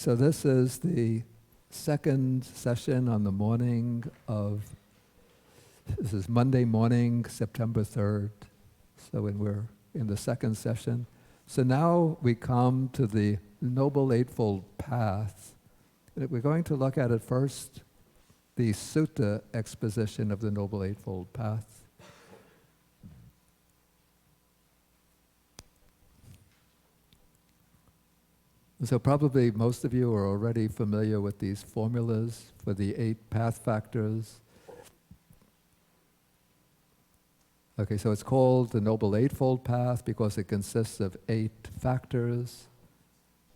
so this is the second session on the morning of, this is Monday morning, September 3rd. So when we're in the second session. So now we come to the Noble Eightfold Path. We're going to look at it first, the Sutta exposition of the Noble Eightfold Path. So probably most of you are already familiar with these formulas for the 8 path factors. Okay, so it's called the Noble Eightfold Path because it consists of 8 factors.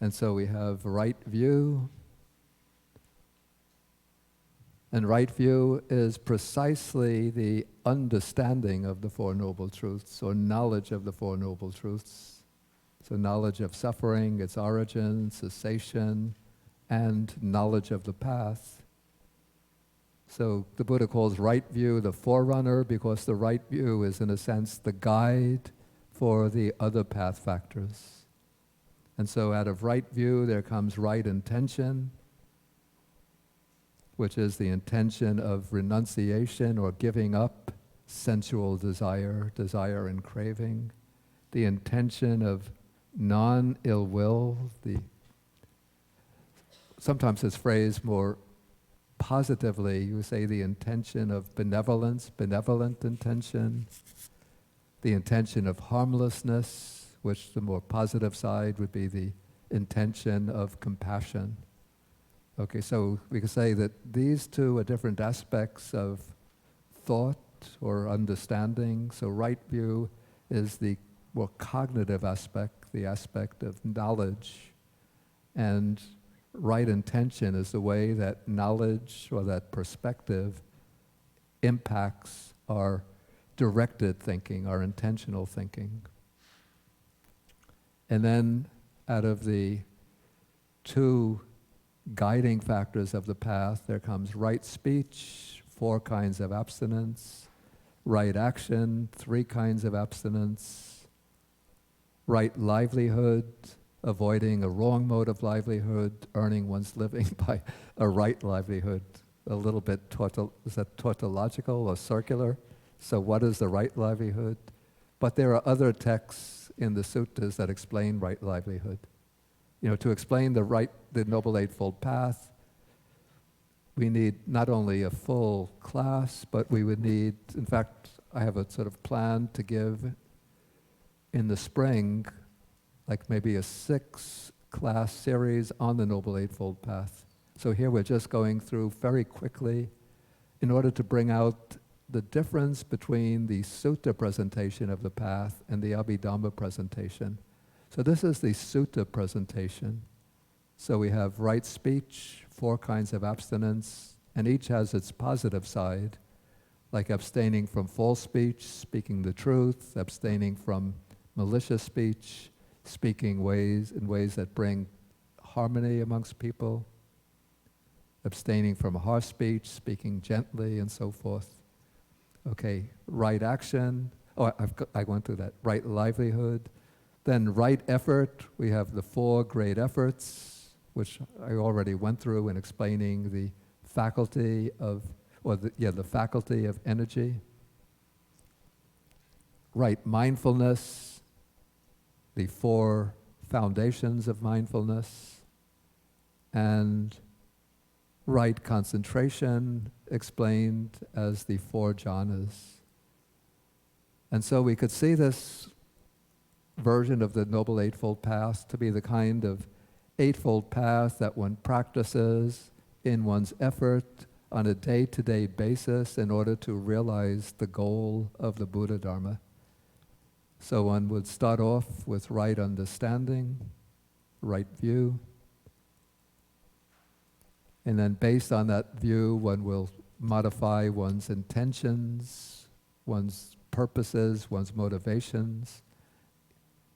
And so we have right view. And right view is precisely the understanding of the Four Noble Truths, or knowledge of the Four Noble Truths. So knowledge of suffering, its origin, cessation, and knowledge of the path. So the Buddha calls right view the forerunner because the right view is, in a sense, the guide for the other path factors. And so out of right view, there comes right intention, which is the intention of renunciation or giving up sensual desire, desire and craving. The intention of non-ill will, sometimes it's phrased more positively, you say the intention of benevolence, benevolent intention, the intention of harmlessness, which the more positive side would be the intention of compassion. Okay, so we can say that these two are different aspects of thought or understanding. So right view is the more cognitive aspect, the aspect of knowledge, and right intention is the way that knowledge or that perspective impacts our directed thinking, our intentional thinking. And then out of the 2 guiding factors of the path, there comes right speech, 4 kinds of abstinence, right action, 3 kinds of abstinence, right livelihood, avoiding a wrong mode of livelihood, earning one's living by a right livelihood. A little bit, is that tautological or circular? So what is the right livelihood? But there are other texts in the suttas that explain right livelihood. You know, to explain the Noble Eightfold Path, we need not only a full class, but we would need, in fact, I have a sort of plan to give in the spring, like maybe a 6-class series on the Noble Eightfold Path. So here we're just going through very quickly in order to bring out the difference between the sutta presentation of the path and the Abhidhamma presentation. So this is the sutta presentation. So we have right speech, 4 kinds of abstinence, and each has its positive side, like abstaining from false speech, speaking the truth, abstaining from malicious speech, speaking in ways that bring harmony amongst people, abstaining from harsh speech, speaking gently, and so forth. Okay, right action. Oh, I went through that. Right livelihood. Then right effort. We have the 4 great efforts, which I already went through in explaining the faculty of, the faculty of energy. Right mindfulness. The 4 foundations of mindfulness, and right concentration explained as the 4 jhanas. And so we could see this version of the Noble Eightfold Path to be the kind of Eightfold Path that one practices in one's effort on a day-to-day basis in order to realize the goal of the Buddha Dharma. So one would start off with right understanding, right view, and then based on that view, one will modify one's intentions, one's purposes, one's motivations,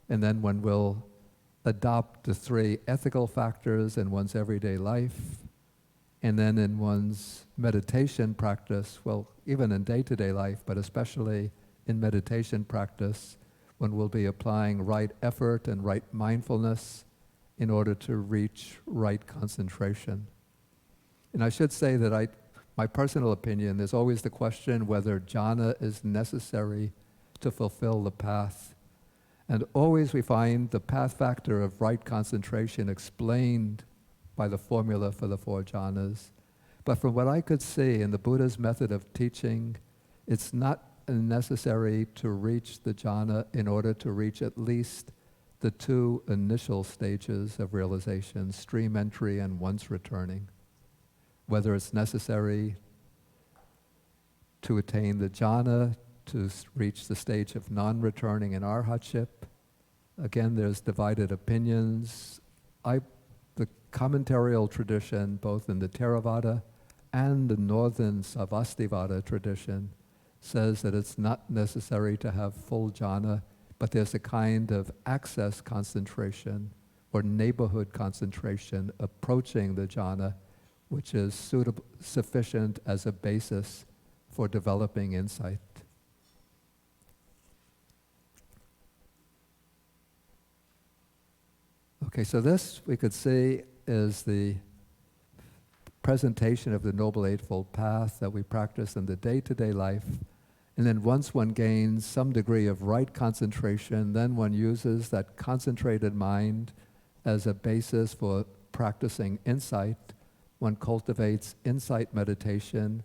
and then one will adopt the 3 ethical factors in one's everyday life, and then in one's meditation practice, well, even in day-to-day life, but especially in meditation practice, one will be applying right effort and right mindfulness in order to reach right concentration. And I should say that my personal opinion is always the question whether jhana is necessary to fulfill the path. And always we find the path factor of right concentration explained by the formula for the 4 jhanas. But from what I could see in the Buddha's method of teaching, it's not necessary to reach the jhana in order to reach at least the 2 initial stages of realization, stream entry and once returning. Whether it's necessary to attain the jhana, to reach the stage of non-returning in arhatship. Again, there's divided opinions. The commentarial tradition, both in the Theravada and the northern Savastivada tradition, says that it's not necessary to have full jhana, but there's a kind of access concentration or neighborhood concentration approaching the jhana, which is sufficient as a basis for developing insight. Okay, so this, we could see, is the presentation of the Noble Eightfold Path that we practice in the day-to-day life. And then once one gains some degree of right concentration, then one uses that concentrated mind as a basis for practicing insight. One cultivates insight meditation,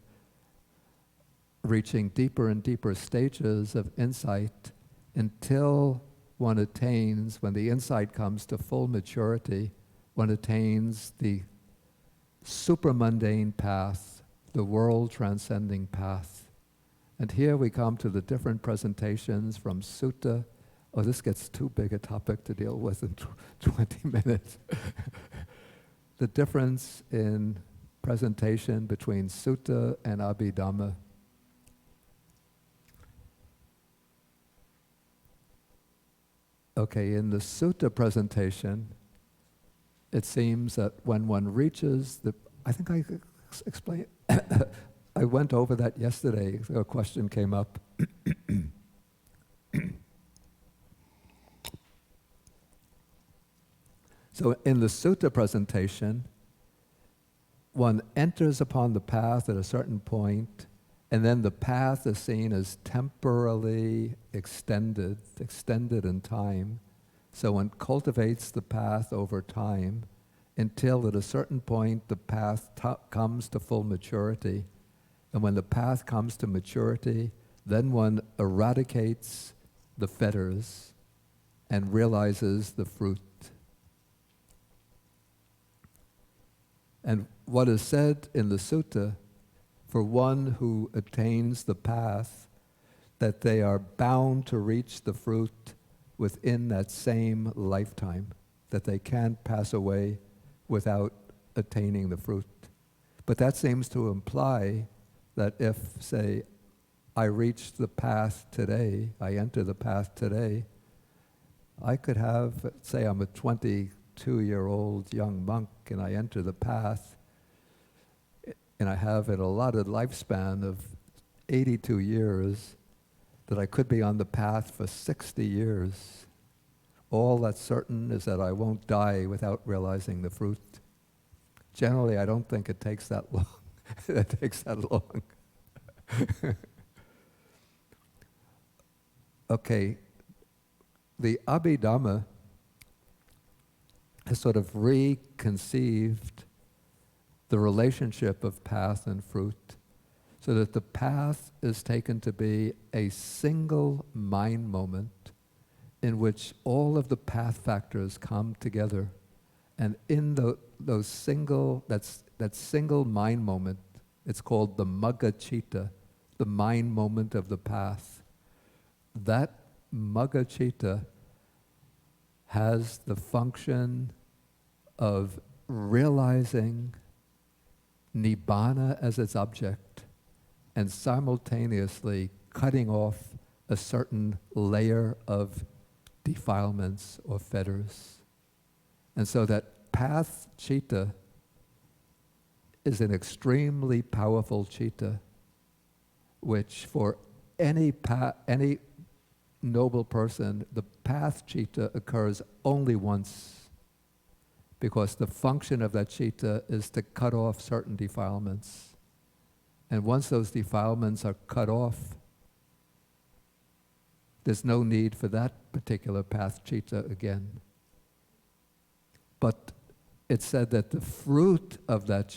reaching deeper and deeper stages of insight until one attains, when the insight comes to full maturity, one attains the supramundane path, the world-transcending path. And here we come to the different presentations from sutta. Oh, this gets too big a topic to deal with in 20 minutes. The difference in presentation between sutta and abhidhamma. Okay, in the sutta presentation, it seems that when one reaches I think I explained, I went over that yesterday, a question came up. So in the sutta presentation, one enters upon the path at a certain point, and then the path is seen as temporally extended in time. So one cultivates the path over time until at a certain point the path comes to full maturity. And when the path comes to maturity, then one eradicates the fetters and realizes the fruit. And what is said in the sutta, for one who attains the path, that they are bound to reach the fruit within that same lifetime, that they can't pass away without attaining the fruit. But that seems to imply that if, say, I reach the path today, I enter the path today, I could have, say I'm a 22-year-old young monk and I enter the path, and I have an allotted lifespan of 82 years, that I could be on the path for 60 years. All that's certain is that I won't die without realizing the fruit. Generally, I don't think it takes that long. It takes that long. Okay, the Abhidhamma has sort of reconceived the relationship of path and fruit, so that the path is taken to be a single mind moment in which all of the path factors come together. And in that single mind moment, it's called the Magga Citta, the mind moment of the path. That Magga Citta has the function of realizing Nibbana as its object and simultaneously cutting off a certain layer of defilements or fetters. And so that path citta is an extremely powerful citta, which for any noble person, the path citta occurs only once. because the function of that citta is to cut off certain defilements. And once those defilements are cut off, there's no need for that particular path citta again. But it's said that the fruit of that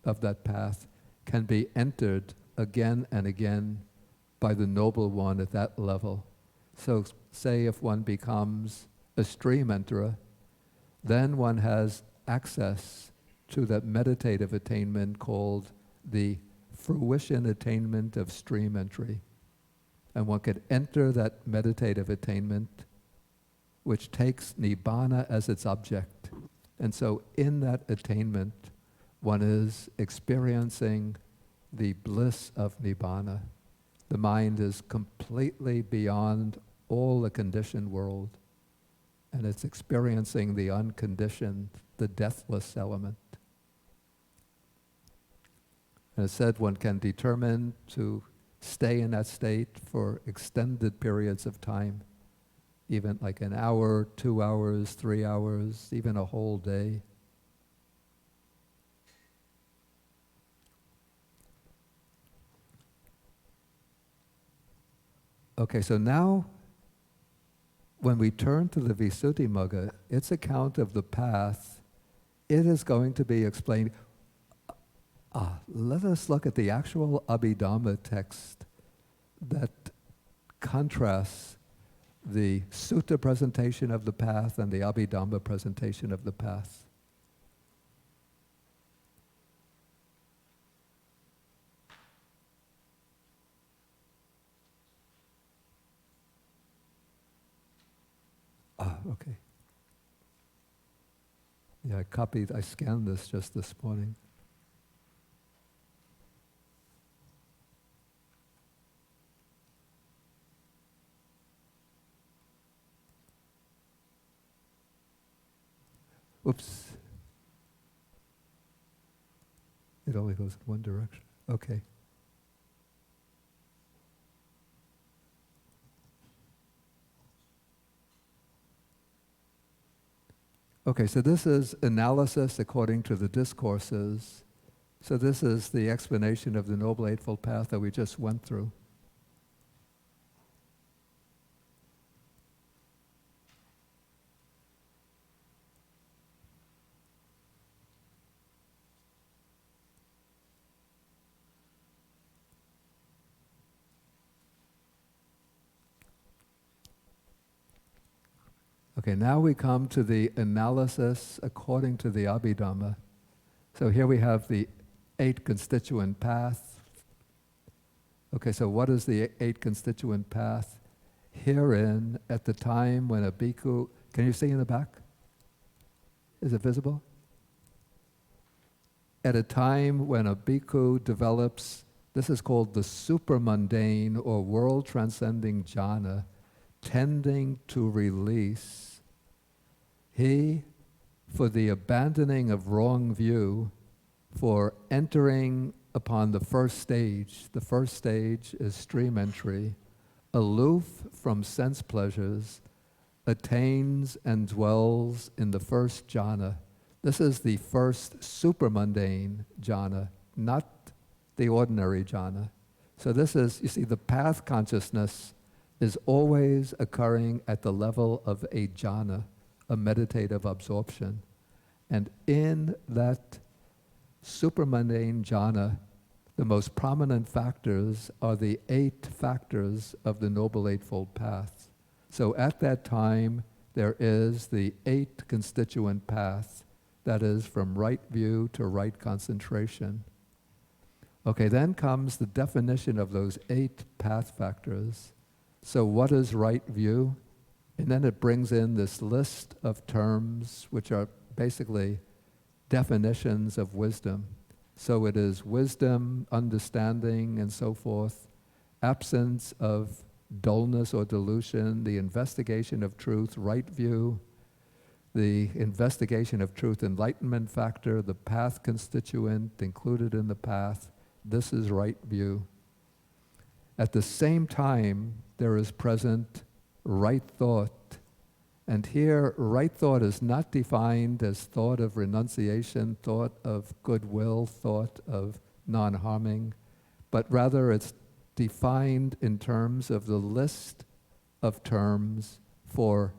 of that path can be entered again and again by the noble one at that level. So say if one becomes a stream enterer, then one has access to that meditative attainment called the fruition attainment of stream entry. And one could enter that meditative attainment which takes Nibbana as its object. And so in that attainment, one is experiencing the bliss of Nibbana. The mind is completely beyond all the conditioned world, and it's experiencing the unconditioned, the deathless element. And it's said one can determine to stay in that state for extended periods of time, even like an hour, 2 hours, 3 hours, even a whole day. Okay, so now when we turn to the Visuddhimagga, its account of the path, it is going to be explained. Let us look at the actual Abhidhamma text that contrasts the sutta presentation of the path and the Abhidhamma presentation of the path. Okay. Yeah, I scanned this just this morning. Oops. It only goes in one direction. Okay. Okay, so this is analysis according to the discourses. So this is the explanation of the Noble Eightfold Path that we just went through. Okay, now we come to the analysis according to the Abhidhamma. So here we have the 8 constituent path. Okay, so what is the 8 constituent path? Herein, at the time when a bhikkhu, can you see in the back? Is it visible? At a time when a bhikkhu develops, this is called the supermundane or world-transcending jhana, tending to release, he, for the abandoning of wrong view, for entering upon the first stage is stream entry, aloof from sense pleasures, attains and dwells in the first jhana. This is the first supermundane jhana, not the ordinary jhana. So this is, you see, the path consciousness is always occurring at the level of a jhana, a meditative absorption. And in that supermundane jhana, the most prominent factors are the 8 factors of the Noble Eightfold Path. So at that time, there is the 8 constituent path, that is from right view to right concentration. Okay, then comes the definition of those 8 path factors. So what is right view? And then it brings in this list of terms which are basically definitions of wisdom. So it is wisdom, understanding, and so forth, absence of dullness or delusion, the investigation of truth, right view, the investigation of truth enlightenment factor, the path constituent included in the path. This is right view. At the same time, there is present right thought And here, right thought is not defined as thought of renunciation, thought of goodwill, thought of non-harming, but rather it's defined in terms of the list of terms for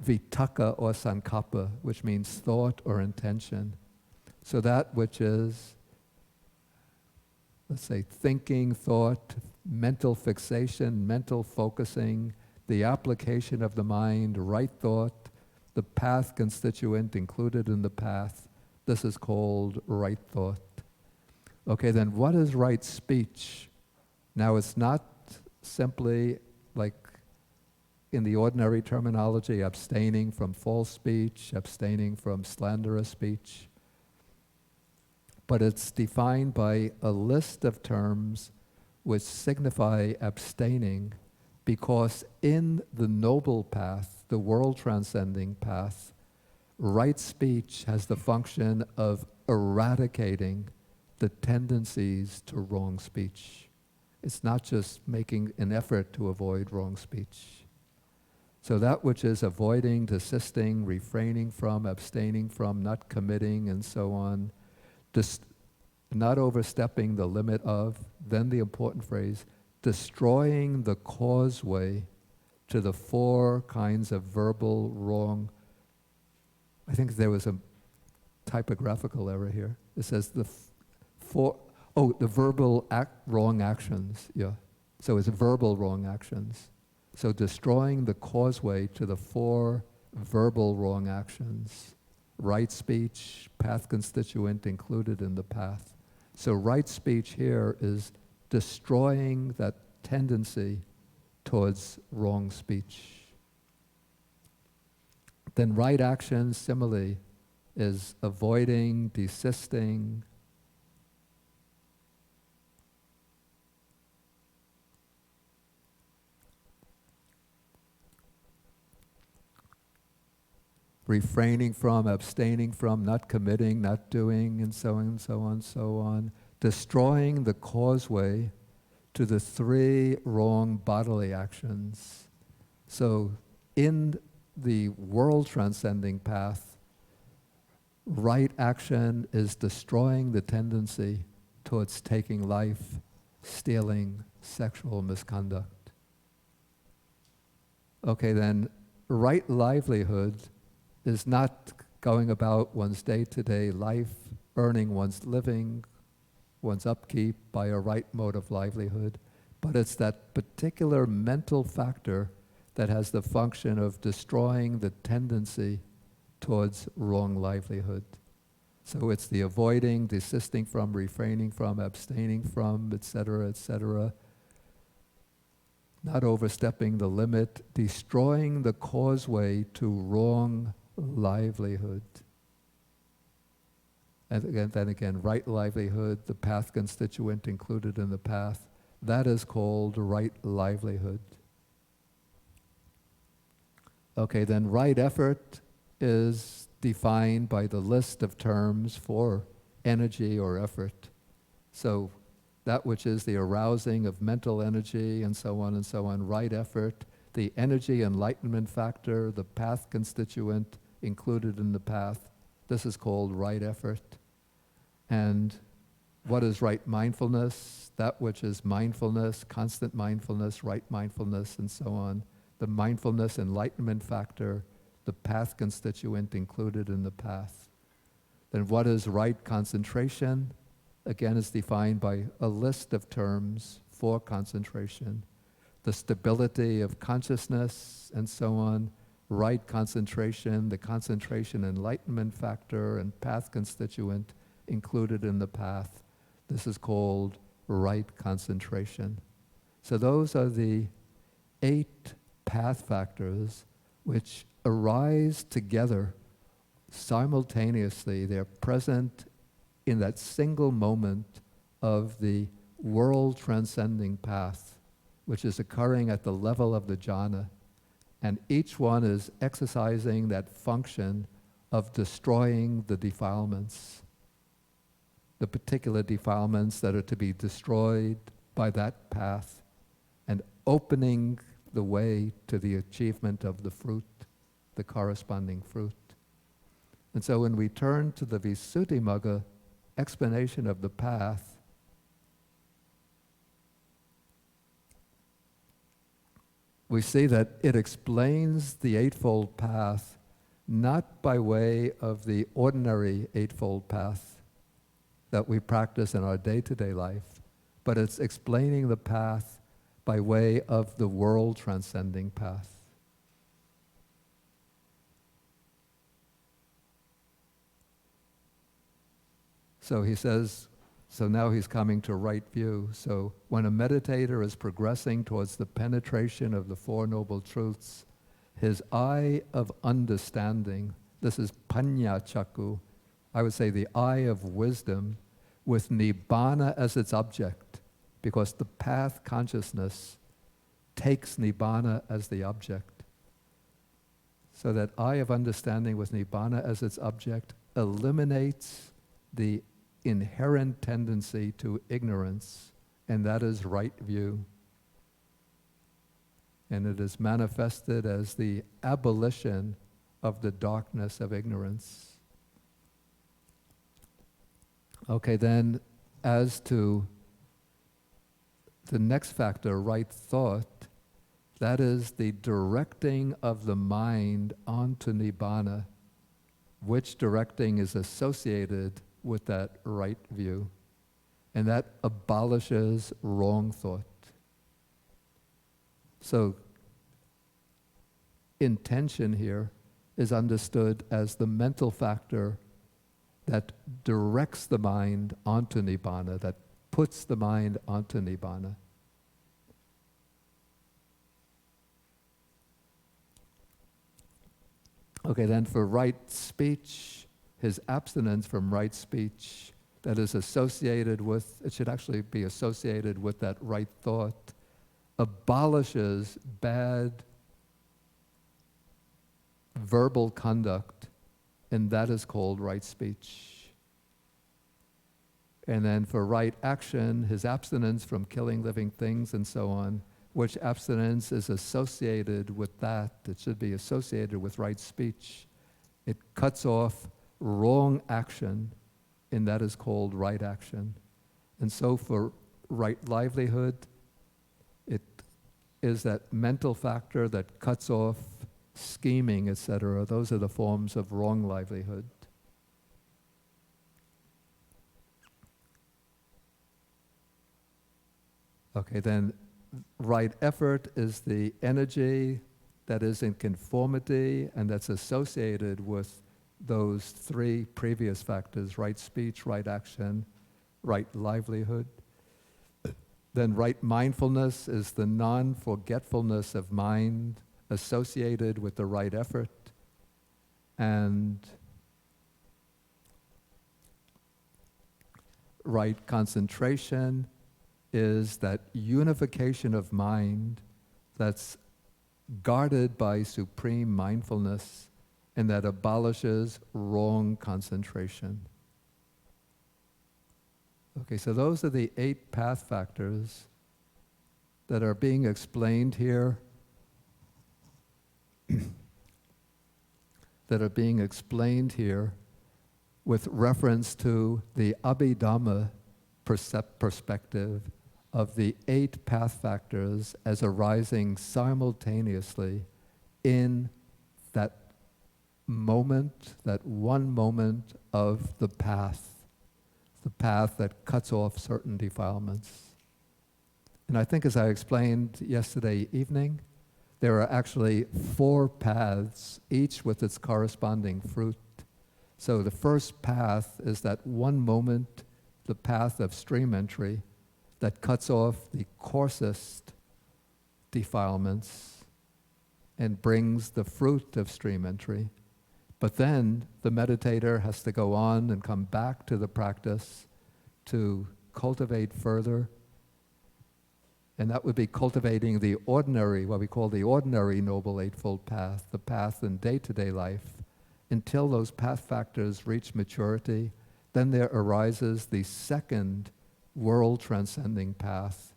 vitaka or sankappa, which means thought or intention. So that which is, let's say, thinking, thought, mental fixation, mental focusing, the application of the mind, right thought, the path constituent included in the path, this is called right thought. Okay, then what is right speech? Now it's not simply like in the ordinary terminology, abstaining from false speech, abstaining from slanderous speech, but it's defined by a list of terms which signify abstaining, because in the noble path, the world-transcending path, right speech has the function of eradicating the tendencies to wrong speech. It's not just making an effort to avoid wrong speech. So that which is avoiding, desisting, refraining from, abstaining from, not committing, and so on, not overstepping the limit of, then the important phrase, destroying the causeway to the four kinds of verbal wrong. I think there was a typographical error here. It says the verbal wrong actions, yeah. So it's verbal wrong actions. So destroying the causeway to the four verbal wrong actions. Right speech, path constituent included in the path. So right speech here is destroying that tendency towards wrong speech. Then right action, similarly, is avoiding, desisting, refraining from, abstaining from, not committing, not doing, and so on, so on, so on. Destroying the causeway to the three wrong bodily actions. So in the world-transcending path, right action is destroying the tendency towards taking life, stealing, sexual misconduct. Okay, then right livelihood is not going about one's day-to-day life, earning one's living, one's upkeep by a right mode of livelihood, but it's that particular mental factor that has the function of destroying the tendency towards wrong livelihood. So it's the avoiding, desisting from, refraining from, abstaining from, etc., not overstepping the limit, destroying the causeway to wrong livelihood. And then again, right livelihood, the path constituent included in the path, that is called right livelihood. Okay, then right effort is defined by the list of terms for energy or effort. So that which is the arousing of mental energy and so on, right effort, the energy enlightenment factor, the path constituent included in the path, this is called right effort. And what is right mindfulness? That which is mindfulness, constant mindfulness, right mindfulness, and so on. The mindfulness enlightenment factor, the path constituent included in the path. Then what is right concentration? Again, is defined by a list of terms for concentration. The stability of consciousness, and so on. Right concentration, the concentration enlightenment factor, and path constituent included in the path. This is called right concentration. So those are the 8 path factors which arise together simultaneously. They're present in that single moment of the world-transcending path, which is occurring at the level of the jhana. And each one is exercising that function of destroying the defilements, the particular defilements that are to be destroyed by that path, and opening the way to the achievement of the fruit. the corresponding fruit. And so when we turn to the Visuddhimagga explanation of the path, we see that it explains the Eightfold Path not by way of the ordinary Eightfold Path that we practice in our day-to-day life, but it's explaining the path by way of the world-transcending path. So he says, so now he's coming to right view. So when a meditator is progressing towards the penetration of the Four Noble Truths, his eye of understanding, this is panya chakku, I would say the eye of wisdom, with nibbana as its object, because the path consciousness takes nibbana as the object. So that eye of understanding with nibbana as its object eliminates the inherent tendency to ignorance, and that is right view. And it is manifested as the abolition of the darkness of ignorance. Okay, then as to the next factor, right thought, that is the directing of the mind onto nibbana, which directing is associated with that right view. And that abolishes wrong thought. So, intention here is understood as the mental factor that directs the mind onto nibbana, that puts the mind onto nibbana. Okay, then for right speech, his abstinence from right speech that is associated with, it should actually be associated with that right thought, abolishes bad verbal conduct, and that is called right speech. And then for right action, his abstinence from killing living things and so on, which abstinence is associated with that, it should be associated with right speech. It cuts off wrong action, and that is called right action. And so for right livelihood, it is that mental factor that cuts off scheming, etc. Those are the forms of wrong livelihood. Okay, then right effort is the energy that is in conformity and that's associated with those three previous factors: right speech, right action, right livelihood. Then right mindfulness is the non-forgetfulness of mind associated with the right effort. And right concentration is that unification of mind that's guarded by supreme mindfulness and that abolishes wrong concentration. Okay, so those are the 8 path factors that are being explained here, with reference to the Abhidhamma perspective of the 8 path factors as arising simultaneously in that moment, that one moment of the path that cuts off certain defilements. And I think, as I explained yesterday evening, there are actually 4 paths, each with its corresponding fruit. So the first path is that one moment, the path of stream entry, that cuts off the coarsest defilements and brings the fruit of stream entry. But then the meditator has to go on and come back to the practice to cultivate further. And that would be cultivating the ordinary, what we call the ordinary Noble Eightfold Path, the path in day-to-day life, until those path factors reach maturity. Then there arises the second world-transcending path,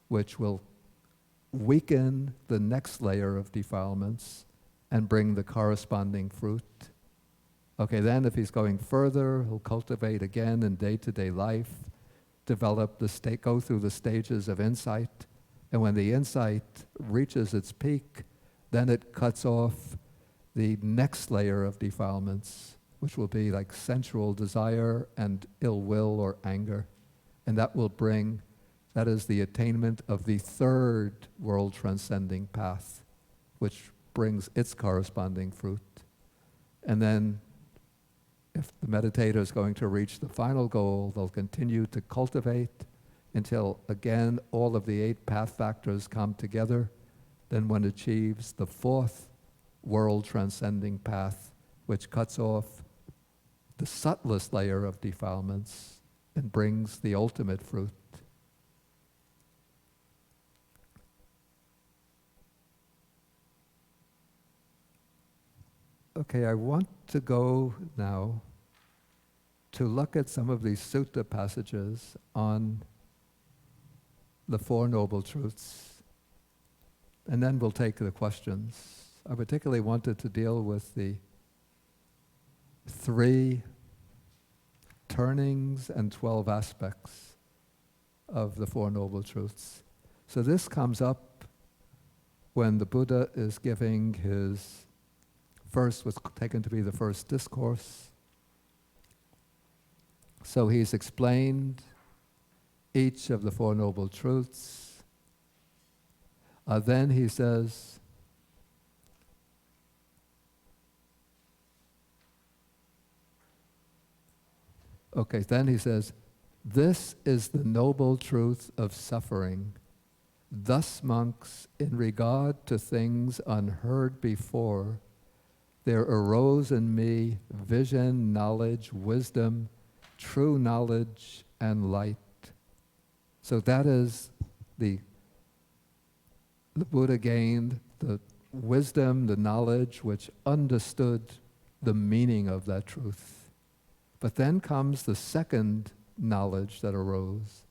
which will weaken the next layer of defilements and bring the corresponding fruit. Okay, then if he's going further, he'll cultivate again in day-to-day life, develop go through the stages of insight, and when the insight reaches its peak, then it cuts off the next layer of defilements, which will be like sensual desire and ill will or anger. And that is the attainment of the third world transcending path, which brings its corresponding fruit. And then if the meditator is going to reach the final goal, they'll continue to cultivate until, again, all of the 8 path factors come together. Then one achieves the fourth world transcending path, which cuts off the subtlest layer of defilements and brings the ultimate fruit. Okay, I want to go now to look at some of these sutta passages on the Four Noble Truths, and then we'll take the questions. I particularly wanted to deal with the 3 turnings and 12 aspects of the Four Noble Truths. So this comes up when the Buddha is giving his was taken to be the first discourse. So he's explained each of the Four Noble Truths. Then he says, this is the noble truth of suffering. Thus, monks, in regard to things unheard before, there arose in me vision, knowledge, wisdom, true knowledge, and light. So that is the Buddha gained the wisdom, the knowledge, which understood the meaning of that truth. But then comes the second knowledge that arose.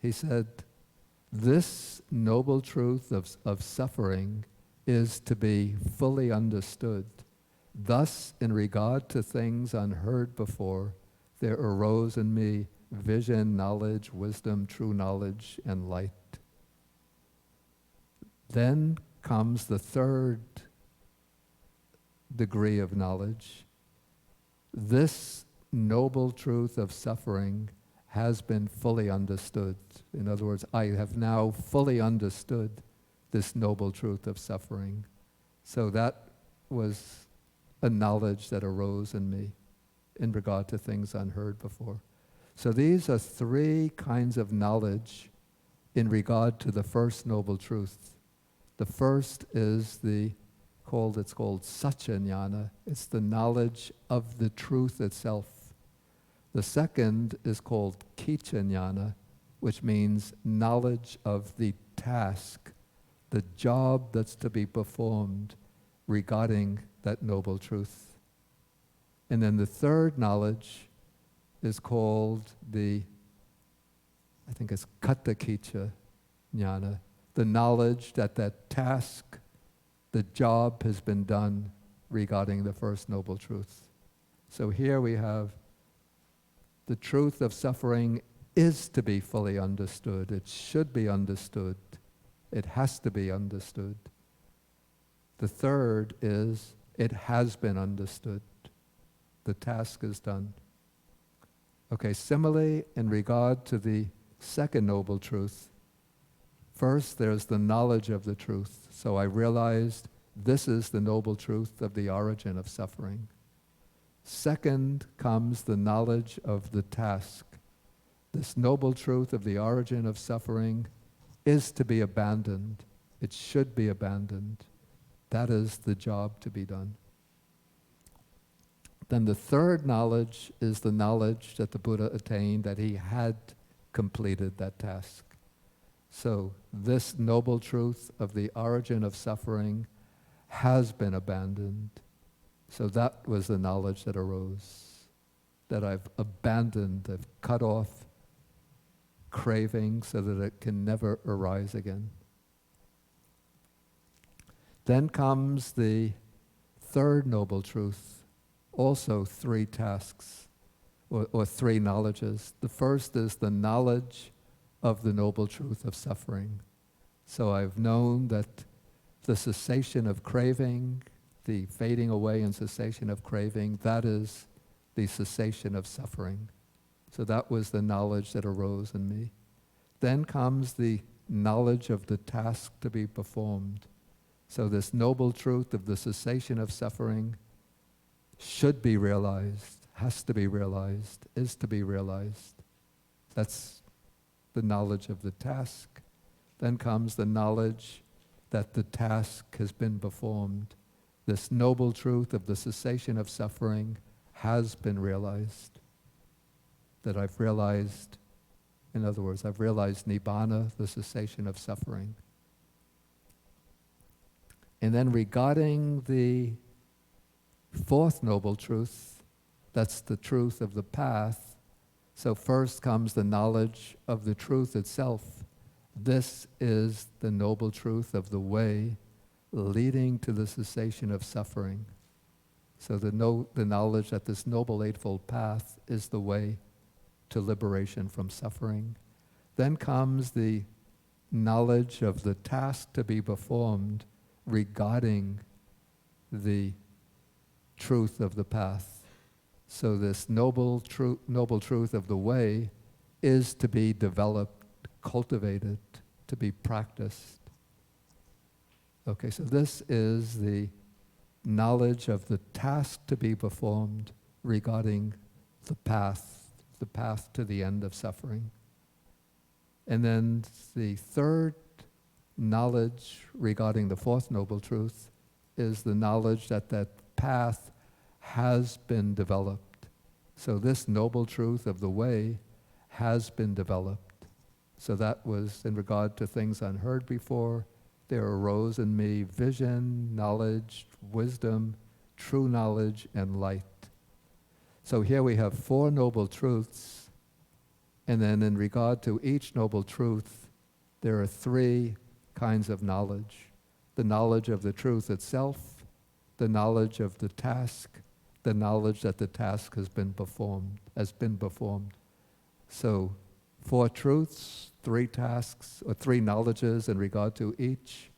He said, this noble truth of suffering is to be fully understood. Thus, in regard to things unheard before, there arose in me vision, knowledge, wisdom, true knowledge, and light. Then comes the third degree of knowledge. This noble truth of suffering has been fully understood. In other words, I have now fully understood this noble truth of suffering. So that was a knowledge that arose in me in regard to things unheard before. So these are 3 kinds of knowledge in regard to the first noble truth. The first is it's called Satya Jnana. It's the knowledge of the truth itself. The second is called Kicca Jnana, which means knowledge of the task, the job that's to be performed regarding that noble truth. And then the third knowledge is called Kata Kicca Jnana, the knowledge that task, the job has been done regarding the first noble truth. So here we have the truth of suffering is to be fully understood. It should be understood. It has to be understood. The third is it has been understood. The task is done. Okay, similarly, in regard to the second noble truth, first there's the knowledge of the truth. So I realized this is the noble truth of the origin of suffering. Second comes the knowledge of the task. This noble truth of the origin of suffering is to be abandoned. It should be abandoned. That is the job to be done. Then the third knowledge is the knowledge that the Buddha attained, that he had completed that task. So this noble truth of the origin of suffering has been abandoned. So that was the knowledge that arose, that I've abandoned, I've cut off craving so that it can never arise again. Then comes the third noble truth, also three tasks, or three knowledges. The first is the knowledge of the noble truth of suffering. So I've known that the cessation of craving, the fading away and cessation of craving, that is the cessation of suffering. So that was the knowledge that arose in me. Then comes the knowledge of the task to be performed. So this noble truth of the cessation of suffering should be realized, has to be realized, is to be realized. That's the knowledge of the task. Then comes the knowledge that the task has been performed. This noble truth of the cessation of suffering has been realized. That I've realized, in other words, I've realized Nibbana, the cessation of suffering. And then regarding the fourth noble truth, that's the truth of the path. So first comes the knowledge of the truth itself. This is the noble truth of the way leading to the cessation of suffering. So the knowledge that this Noble Eightfold Path is the way to liberation from suffering. Then comes the knowledge of the task to be performed regarding the truth of the path. So this noble truth of the way is to be developed, cultivated, to be practiced. Okay, so this is the knowledge of the task to be performed regarding the path to the end of suffering. And then the third knowledge regarding the fourth noble truth is the knowledge that that path has been developed. So this noble truth of the way has been developed. So that was in regard to things unheard before. There arose in me vision, knowledge, wisdom, true knowledge, and light. So here we have four noble truths, and then in regard to each noble truth, there are three kinds of knowledge. The knowledge of the truth itself, the knowledge of the task, the knowledge that the task has been performed. So 4 truths, 3 tasks, or 3 knowledges in regard to each.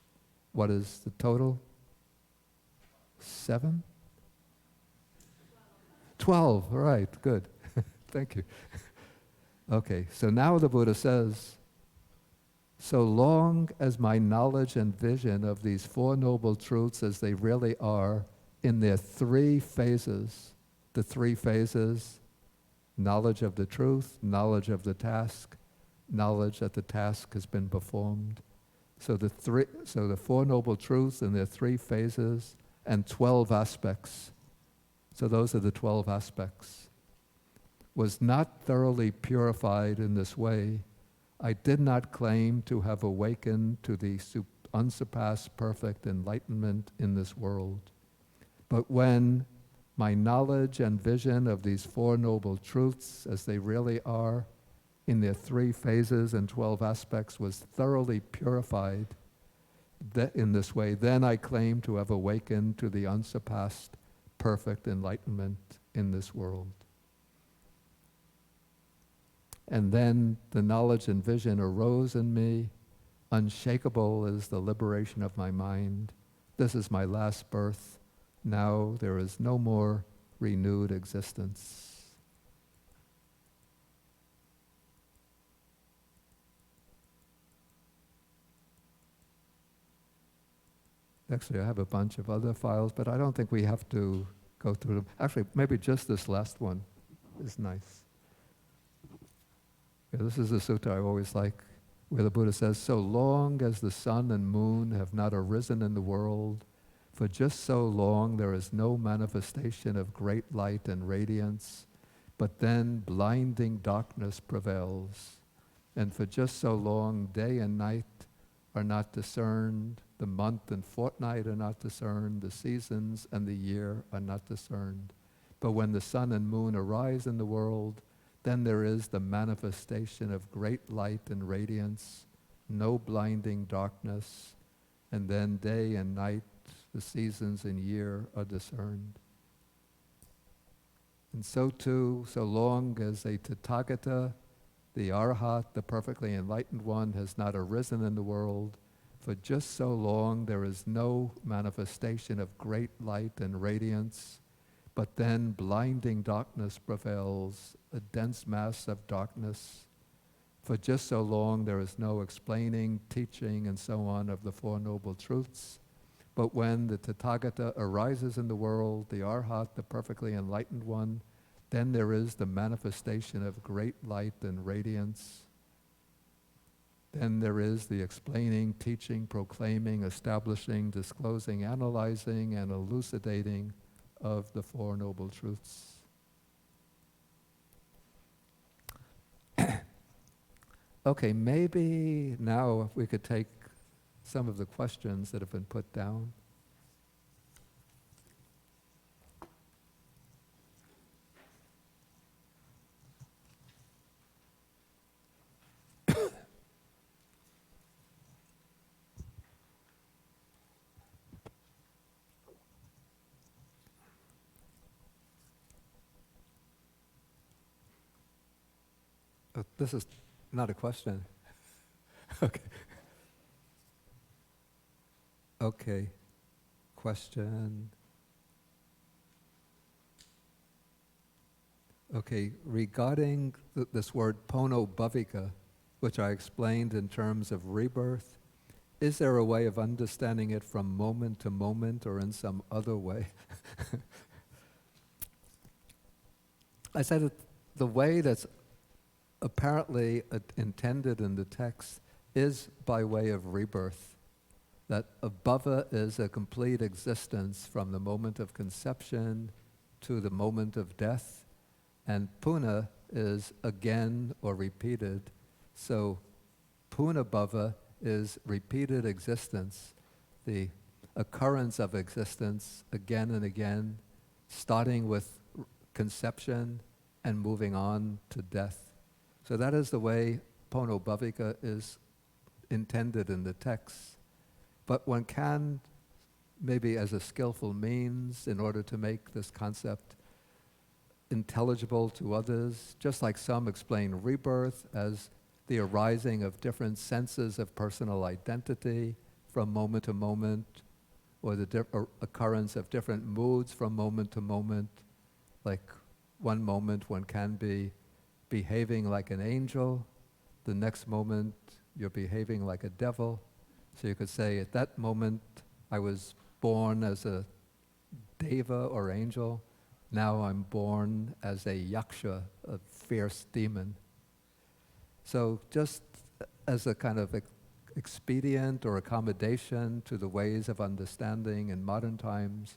What is the total? 7? 12, all right, good. Thank you. Okay, so now the Buddha says, so long as my knowledge and vision of these 4 noble truths as they really are in their 3 phases, the 3 phases, knowledge of the truth, knowledge of the task, knowledge that the task has been performed. So the 4 noble truths in their 3 phases and 12 aspects. So those are the 12 aspects. Was not thoroughly purified in this way, I did not claim to have awakened to the unsurpassed perfect enlightenment in this world. But when my knowledge and vision of these 4 noble truths as they really are in their 3 phases and 12 aspects was thoroughly purified in this way, then I claim to have awakened to the unsurpassed perfect enlightenment in this world. And then the knowledge and vision arose in me. Unshakable is the liberation of my mind. This is my last birth. Now there is no more renewed existence. Actually, I have a bunch of other files, but I don't think we have to go through them. Actually, maybe just this last one is nice. Yeah, this is a sutta I always like, where the Buddha says, so long as the sun and moon have not arisen in the world, for just so long there is no manifestation of great light and radiance, but then blinding darkness prevails. And for just so long day and night are not discerned, the month and fortnight are not discerned, the seasons and the year are not discerned. But when the sun and moon arise in the world, then there is the manifestation of great light and radiance, no blinding darkness, and then day and night the seasons and year are discerned. And so too, so long as a Tathagata, the Arhat, the perfectly enlightened one, has not arisen in the world, for just so long there is no manifestation of great light and radiance, but then blinding darkness prevails, a dense mass of darkness. For just so long there is no explaining, teaching, and so on of the Four Noble Truths. But when the Tathagata arises in the world, the Arhat, the perfectly enlightened one, then there is the manifestation of great light and radiance. Then there is the explaining, teaching, proclaiming, establishing, disclosing, analyzing, and elucidating of the Four Noble Truths. Okay, maybe now if we could take some of the questions that have been put down. This is not a question. Okay. Okay. Question. Okay, regarding this word pono bhavika, which I explained in terms of rebirth, is there a way of understanding it from moment to moment or in some other way? I said that the way that's apparently intended in the text is by way of rebirth, that abhava is a complete existence from the moment of conception to the moment of death, and puna is again or repeated. So puna bhava is repeated existence, the occurrence of existence again and again, starting with conception and moving on to death. So that is the way pono bhavika is intended in the text. But one can, maybe as a skillful means, in order to make this concept intelligible to others, just like some explain rebirth as the arising of different senses of personal identity from moment to moment, or the occurrence of different moods from moment to moment. Like one moment one can be behaving like an angel, the next moment you're behaving like a devil. So you could say at that moment I was born as a deva or angel, now I'm born as a yaksha, a fierce demon. So just as a kind of expedient or accommodation to the ways of understanding in modern times,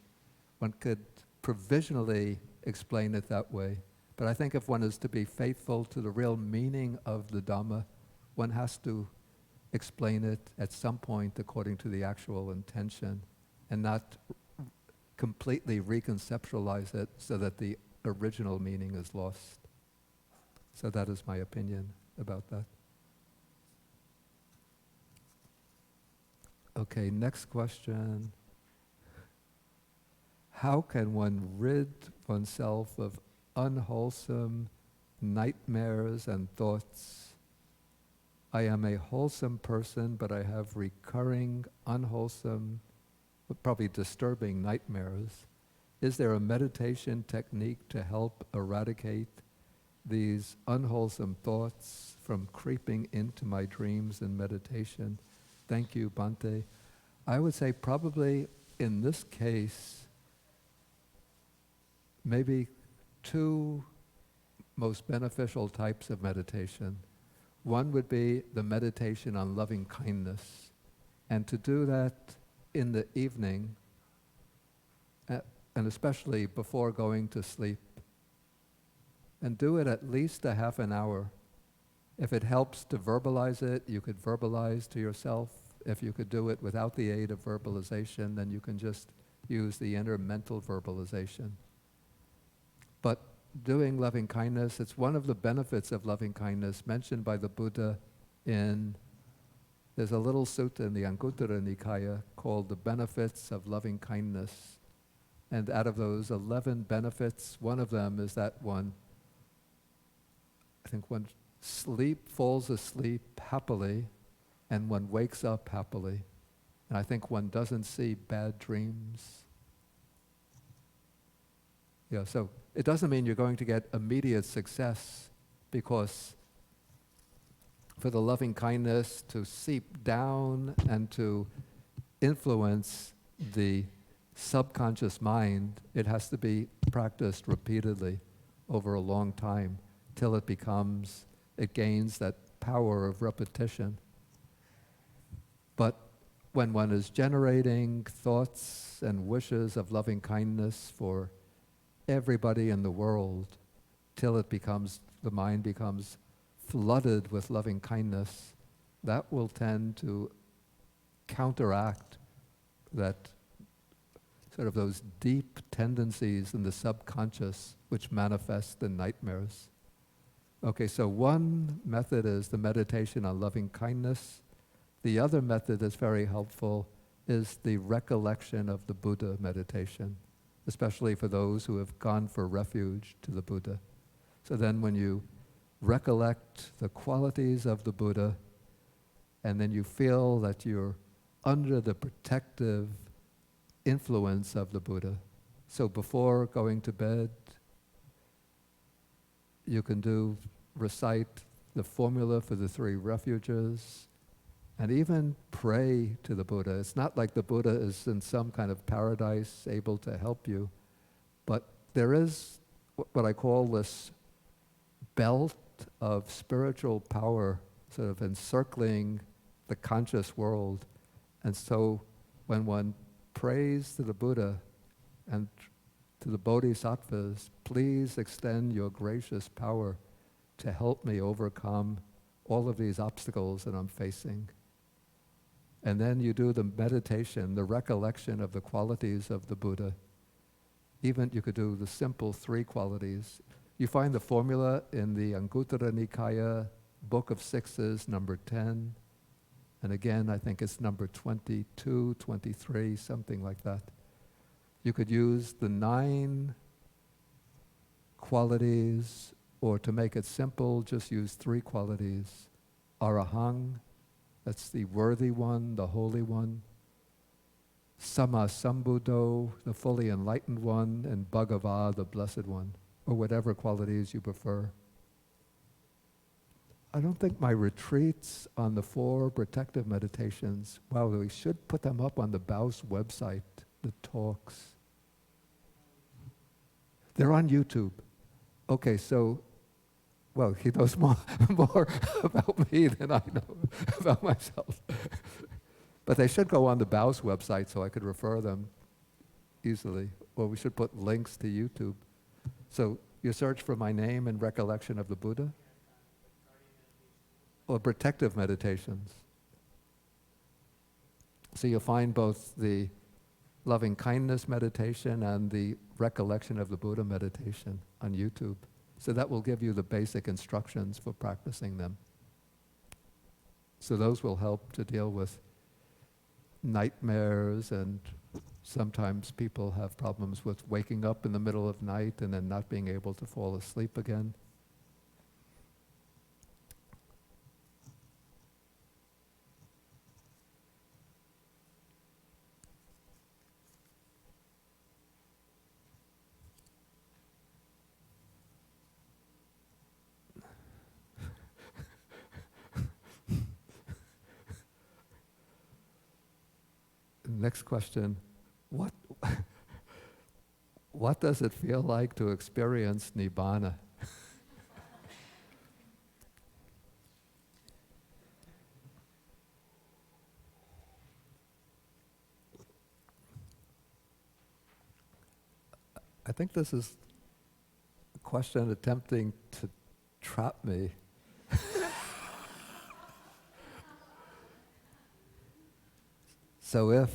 one could provisionally explain it that way. But I think if one is to be faithful to the real meaning of the Dhamma, one has to explain it at some point according to the actual intention and not completely reconceptualize it so that the original meaning is lost. So that is my opinion about that. Okay, next question. How can one rid oneself of unwholesome nightmares and thoughts? I am a wholesome person, but I have recurring, unwholesome, but probably disturbing nightmares. Is there a meditation technique to help eradicate these unwholesome thoughts from creeping into my dreams and meditation? Thank you, Bhante. I would say probably in this case, maybe two most beneficial types of meditation. One would be the meditation on loving kindness, and to do that in the evening, and especially before going to sleep, and do it at least a half an hour. If it helps to verbalize it, you could verbalize to yourself. If you could do it without the aid of verbalization, then you can just use the inner mental verbalization. But doing loving kindness, it's one of the benefits of loving kindness mentioned by the Buddha in There's a little sutta in the Anguttara Nikaya called the benefits of loving kindness. And out of those 11 benefits, one of them is that one falls asleep happily and one wakes up happily. And I think one doesn't see bad dreams. Yeah, so it doesn't mean you're going to get immediate success, because for the loving kindness to seep down and to influence the subconscious mind, it has to be practiced repeatedly over a long time till it gains that power of repetition. But when one is generating thoughts and wishes of loving kindness for everybody in the world, till the mind becomes flooded with loving kindness, that will tend to counteract that sort of those deep tendencies in the subconscious which manifest in nightmares. Okay, so one method is the meditation on loving kindness. The other method that's very helpful is the recollection of the Buddha meditation, especially for those who have gone for refuge to the Buddha. So then when you recollect the qualities of the Buddha, and then you feel that you're under the protective influence of the Buddha. So before going to bed, you can recite the formula for the 3 refuges, and even pray to the Buddha. It's not like the Buddha is in some kind of paradise able to help you, but there is what I call this belt of spiritual power sort of encircling the conscious world. And so when one prays to the Buddha and to the Bodhisattvas, please extend your gracious power to help me overcome all of these obstacles that I'm facing. And then you do the meditation, the recollection of the qualities of the Buddha. Even you could do the simple 3 qualities. You find the formula in the Anguttara Nikaya, Book of Sixes, number 10. And again, I think it's number 22, 23, something like that. You could use the 9 qualities, or to make it simple, just use 3 qualities. Arahang, that's the worthy one, the holy one. Sama Sambuddho, the fully enlightened one, and Bhagava, the blessed one, or whatever qualities you prefer. I don't think my retreats on the 4 protective meditations, wow, we should put them up on the BAUS website, the talks. They're on YouTube. Okay, so, well, he knows more about me than I know about myself. But they should go on the BAUS website so I could refer them easily. Or we should put links to YouTube. So you search for my name and recollection of the Buddha? Or protective meditations. So you'll find both the loving kindness meditation and the recollection of the Buddha meditation on YouTube. So that will give you the basic instructions for practicing them. So those will help to deal with nightmares, and sometimes people have problems with waking up in the middle of night and then not being able to fall asleep again. Next question, what does it feel like to experience Nibbana? I think this is a question attempting to trap me. So if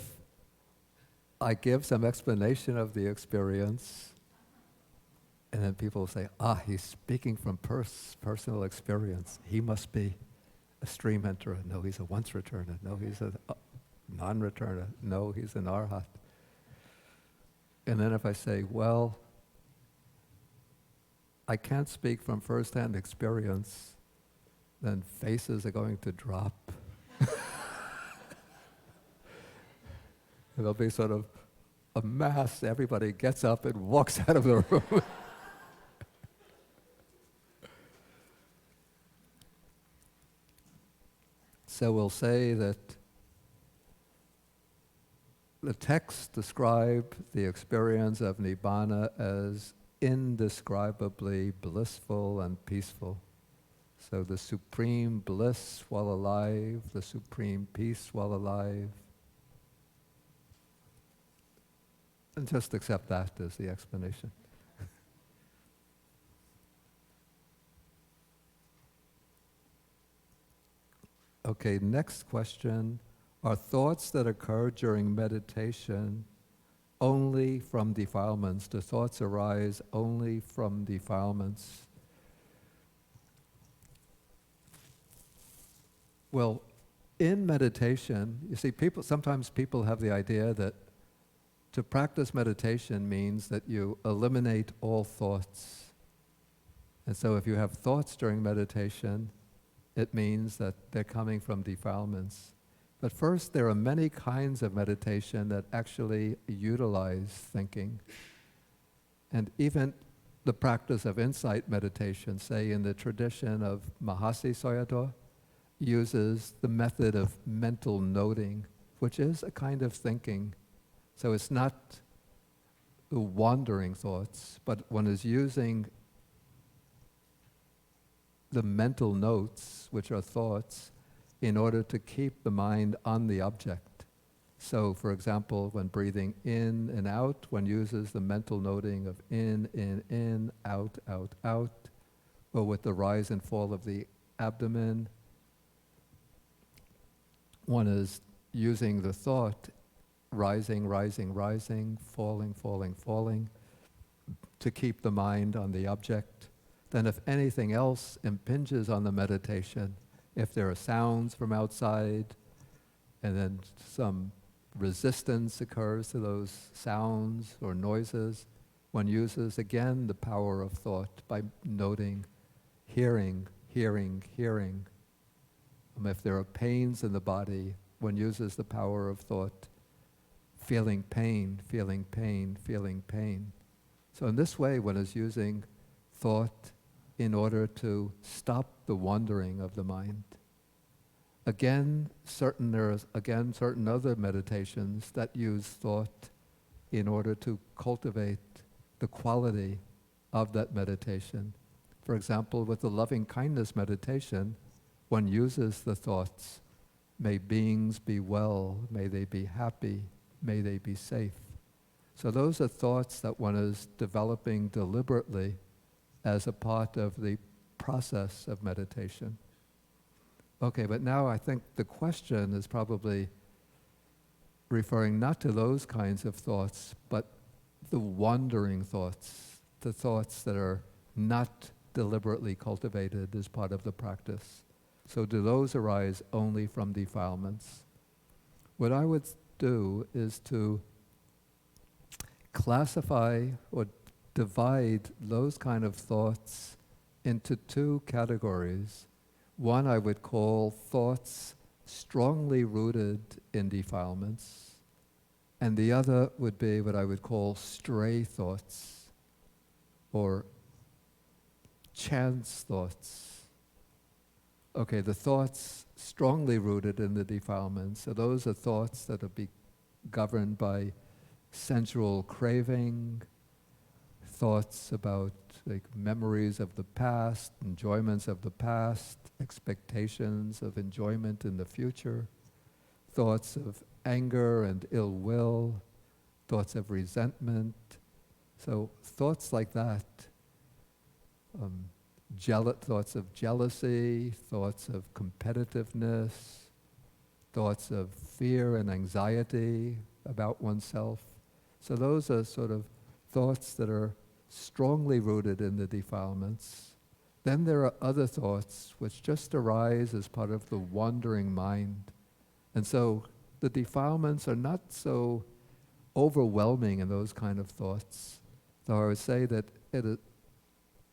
I give some explanation of the experience, and then people say, he's speaking from personal experience. He must be a stream enterer. No, he's a once returner. No, he's a non-returner. No, he's an arhat. And then if I say, well, I can't speak from first-hand experience, then faces are going to drop. There'll be sort of a mass. Everybody gets up and walks out of the room. So we'll say that the texts describe the experience of Nibbana as indescribably blissful and peaceful. So the supreme bliss while alive, the supreme peace while alive. And just accept that as the explanation. Okay, next question. Are thoughts that occur during meditation only from defilements? Do thoughts arise only from defilements? Well, in meditation, you see, sometimes people have the idea that to practice meditation means that you eliminate all thoughts. And so if you have thoughts during meditation, it means that they're coming from defilements. But first, there are many kinds of meditation that actually utilize thinking. And even the practice of insight meditation, say in the tradition of Mahasi Sayadaw, uses the method of mental noting, which is a kind of thinking. So it's not the wandering thoughts, but one is using the mental notes, which are thoughts, in order to keep the mind on the object. So, for example, when breathing in and out, one uses the mental noting of in, out, out, out, or with the rise and fall of the abdomen, one is using the thought, rising, rising, rising, falling, falling, falling, to keep the mind on the object. Then if anything else impinges on the meditation, if there are sounds from outside, and then some resistance occurs to those sounds or noises, one uses again the power of thought by noting, hearing, hearing, hearing. If there are pains in the body, one uses the power of thought, feeling pain, feeling pain, feeling pain. So in this way, one is using thought in order to stop the wandering of the mind. Again, there are certain other meditations that use thought in order to cultivate the quality of that meditation. For example, with the loving kindness meditation, one uses the thoughts, may beings be well, may they be happy, may they be safe. So those are thoughts that one is developing deliberately as a part of the process of meditation. Okay, but now I think the question is probably referring not to those kinds of thoughts, but the wandering thoughts, the thoughts that are not deliberately cultivated as part of the practice. So do those arise only from defilements? What I would do is to classify or divide those kind of thoughts into two categories. One I would call thoughts strongly rooted in defilements, and the other would be what I would call stray thoughts or chance thoughts. Okay, the thoughts strongly rooted in the defilements, so those are thoughts that are governed by sensual craving, thoughts about like memories of the past, enjoyments of the past, expectations of enjoyment in the future, thoughts of anger and ill will, thoughts of resentment. So thoughts like that, thoughts of jealousy, thoughts of competitiveness, thoughts of fear and anxiety about oneself. So those are sort of thoughts that are strongly rooted in the defilements. Then there are other thoughts which just arise as part of the wandering mind. And so the defilements are not so overwhelming in those kind of thoughts. Though I would say that at a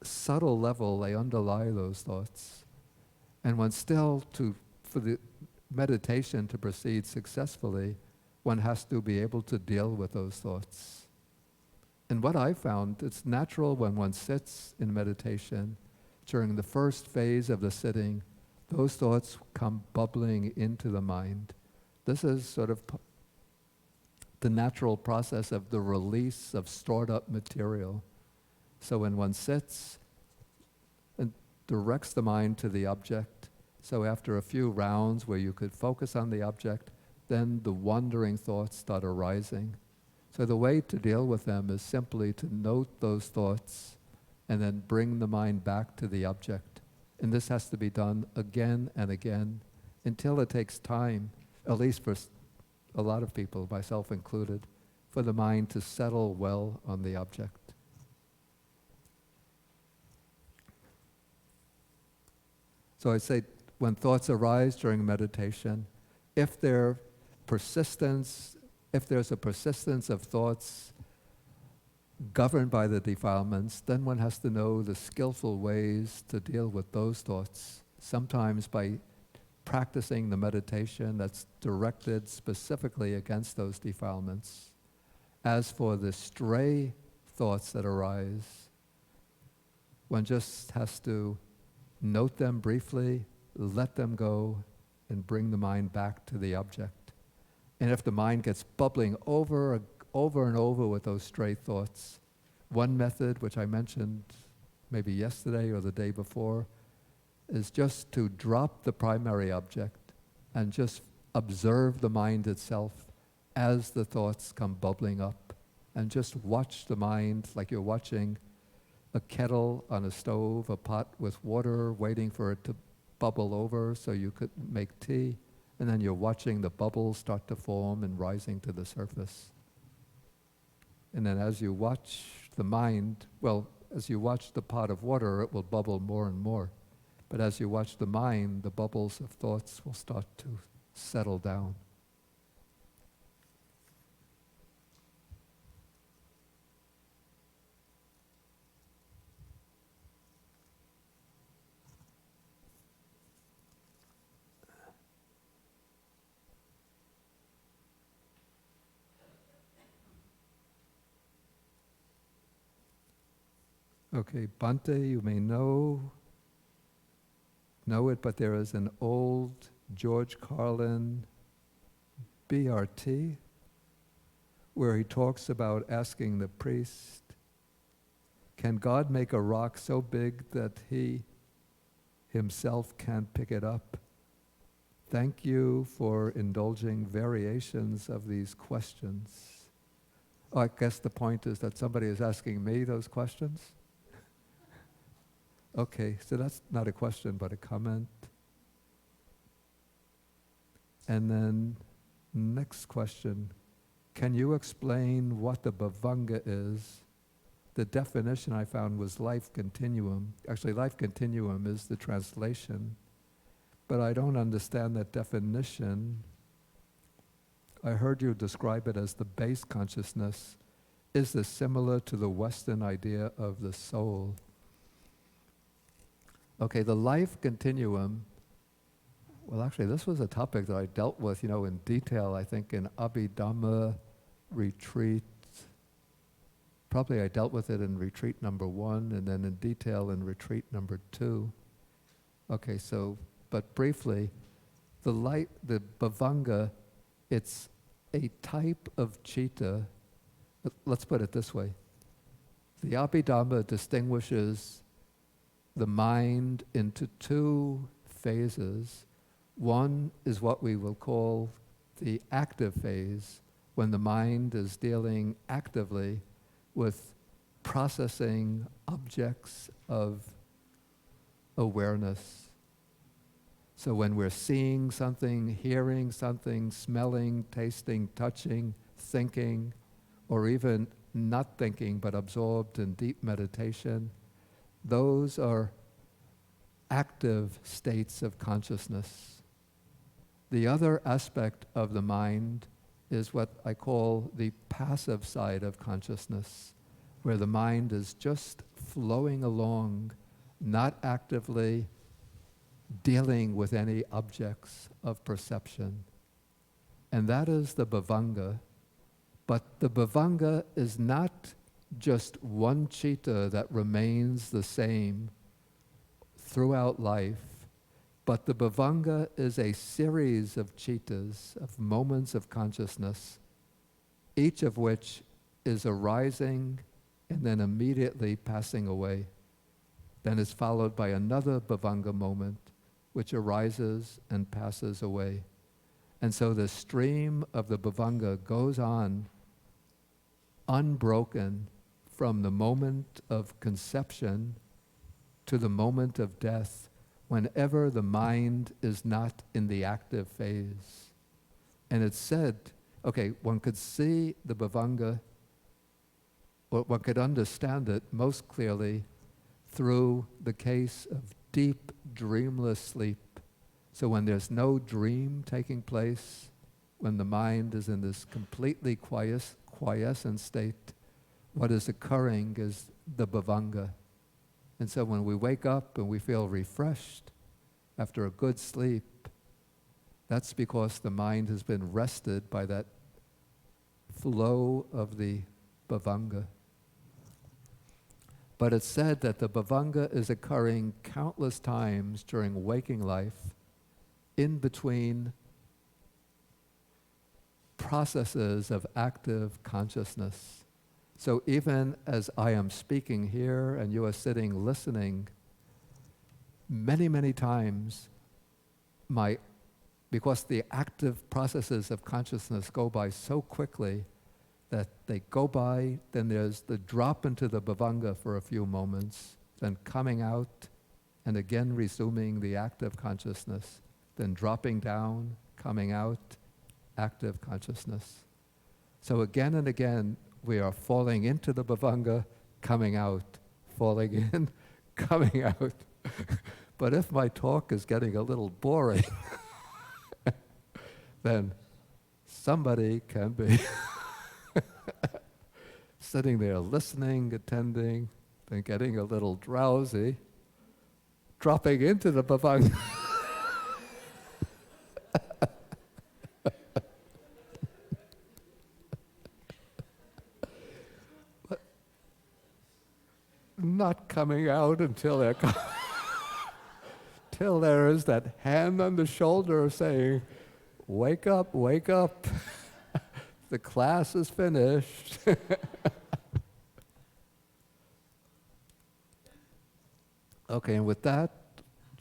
subtle level, they underlie those thoughts. And one still, for the meditation to proceed successfully, one has to be able to deal with those thoughts. And what I found, it's natural when one sits in meditation, during the first phase of the sitting, those thoughts come bubbling into the mind. This is sort of the natural process of the release of stored up material. So when one sits and directs the mind to the object, so after a few rounds where you could focus on the object, then the wandering thoughts start arising. So the way to deal with them is simply to note those thoughts and then bring the mind back to the object. And this has to be done again and again until it takes time, at least for a lot of people, myself included, for the mind to settle well on the object. So I say, when thoughts arise during meditation, if there's a persistence of thoughts governed by the defilements, then one has to know the skillful ways to deal with those thoughts, sometimes by practicing the meditation that's directed specifically against those defilements. As for the stray thoughts that arise, one just has to note them briefly, let them go, and bring the mind back to the object. And if the mind gets bubbling over and over with those stray thoughts, one method, which I mentioned maybe yesterday or the day before, is just to drop the primary object and just observe the mind itself as the thoughts come bubbling up, and just watch the mind like you're watching a kettle on a stove, a pot with water, waiting for it to bubble over so you could make tea, and then you're watching the bubbles start to form and rising to the surface. And then as you watch the mind, as you watch the pot of water, it will bubble more and more. But as you watch the mind, the bubbles of thoughts will start to settle down. Okay, Bhante, you may know it, but there is an old George Carlin BRT where he talks about asking the priest, can God make a rock so big that he himself can't pick it up? Thank you for indulging variations of these questions. Oh, I guess the point is that somebody is asking me those questions? Okay, so that's not a question, but a comment. And then, next question. Can you explain what the bhavanga is? The definition I found was life continuum. Actually, life continuum is the translation, but I don't understand that definition. I heard you describe it as the base consciousness. Is this similar to the Western idea of the soul? Okay, the life continuum, well actually this was a topic that I dealt with, in detail, I think in Abhidhamma retreat. Probably I dealt with it in retreat number 1 and then in detail in retreat number 2. Okay, but briefly, the bhavanga, it's a type of citta. Let's put it this way. The Abhidhamma distinguishes the mind into 2 phases. One is what we will call the active phase, when the mind is dealing actively with processing objects of awareness. So when we're seeing something, hearing something, smelling, tasting, touching, thinking, or even not thinking but absorbed in deep meditation, those are active states of consciousness. The other aspect of the mind is what I call the passive side of consciousness, where the mind is just flowing along, not actively dealing with any objects of perception. And that is the bhavanga. But the bhavanga is not just one citta that remains the same throughout life, but the bhavanga is a series of cittas, of moments of consciousness, each of which is arising and then immediately passing away. Then is followed by another bhavanga moment, which arises and passes away. And so the stream of the bhavanga goes on unbroken from the moment of conception to the moment of death, whenever the mind is not in the active phase. And it's said, okay, one could see the bhavanga, or one could understand it most clearly through the case of deep, dreamless sleep. So when there's no dream taking place, when the mind is in this completely quiescent state, what is occurring is the bhavanga. And so when we wake up and we feel refreshed after a good sleep, that's because the mind has been rested by that flow of the bhavanga. But it's said that the bhavanga is occurring countless times during waking life, in between processes of active consciousness. So even as I am speaking here and you are sitting listening, many, many times, because the active processes of consciousness go by so quickly that they go by, then there's the drop into the bhavanga for a few moments, then coming out and again resuming the active consciousness, then dropping down, coming out, active consciousness. So again and again, we are falling into the bhavanga, coming out, falling in, coming out. But if my talk is getting a little boring, then somebody can be sitting there listening, attending, then getting a little drowsy, dropping into the bhavanga. Not coming out until till there is that hand on the shoulder saying, wake up, the class is finished. Okay, and with that,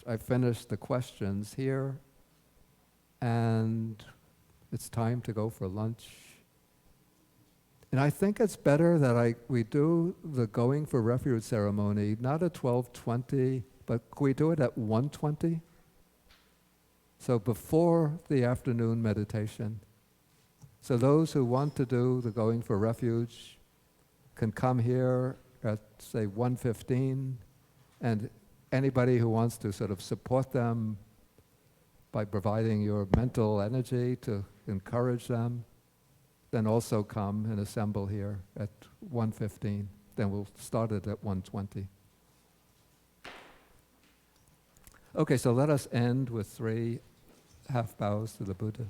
I finished the questions here, and it's time to go for lunch. And I think it's better that we do the going for refuge ceremony, not at 12:20, but can we do it at 1:20? So before the afternoon meditation. So those who want to do the going for refuge can come here at, say, 1:15, and anybody who wants to sort of support them by providing your mental energy to encourage them, then also come and assemble here at 1:15. Then we'll start it at 1:20. Okay, so let us end with 3 half bows to the Buddha.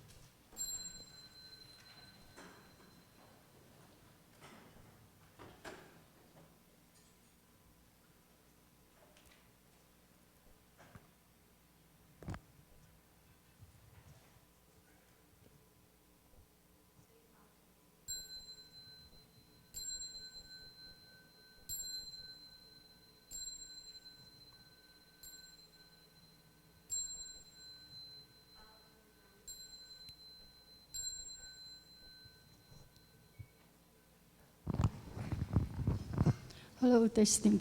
Hello, testing.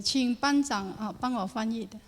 请班长帮我翻译的。